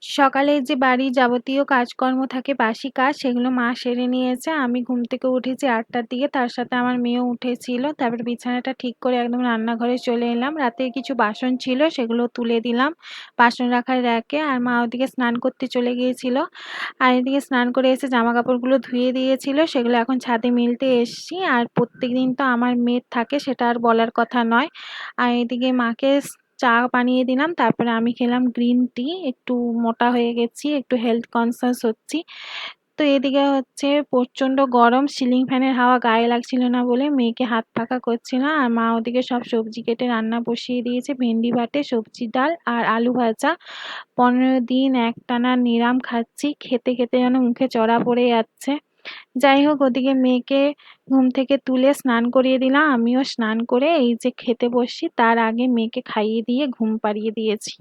সকালে যে বাড়ির যাবতীয় কাজকর্ম থাকে বাসি কাজ সেগুলো মা সেরে নিয়েছে। আমি ঘুম থেকে উঠেছি ৮টার দিকে। তার সাথে আমার মেয়েও উঠেছিল। তারপরে বিছানাটা ঠিক করে একদম রান্নাঘরে চলে এলাম। রাতের কিছু বাসন ছিল সেগুলো তুলে দিলাম বাসন রাখার র‍্যাকে। আর মা ওদিকে স্নান করতে চলে গিয়েছিল। আর এদিকে স্নান করে এসে জামাকাপড়গুলো ধুয়ে দিয়েছিল। সেগুলো এখন ছাদে মেলতে এসছি। আর প্রত্যেকদিন তো আমার মেদ থাকে সেটা আর বলার কথা নয়। আর এদিকে মাকে চা বানিয়ে দিলাম। তারপরে আমি খেলাম গ্রিন টি। একটু মোটা হয়ে গেছি, একটু হেলথ কনসিয়াস হচ্ছি। তো এদিকে হচ্ছে প্রচণ্ড গরম, সিলিং ফ্যানের হাওয়া গায়ে লাগছিল না বলে মেয়েকে হাত পাখা করছি না। আর মা ওদিকে সব সবজি কেটে রান্না বসিয়ে দিয়েছে। ভেন্ডি ভাতে, সবজি ডাল আর আলু ভাজা। ১৫ দিন একটানা নিরাম খাচ্ছি। খেতে, খেতে যেন মুখে চড়া পড়ে যাচ্ছে। যাই হোক ওদিকে মেয়েকে ঘুম থেকে তুলে স্নান করিয়ে দিলাম। আমিও স্নান করে এই যে খেতে বসছি তার আগে মেয়েকে খাইয়ে দিয়ে ঘুম পাড়িয়ে দিয়েছি।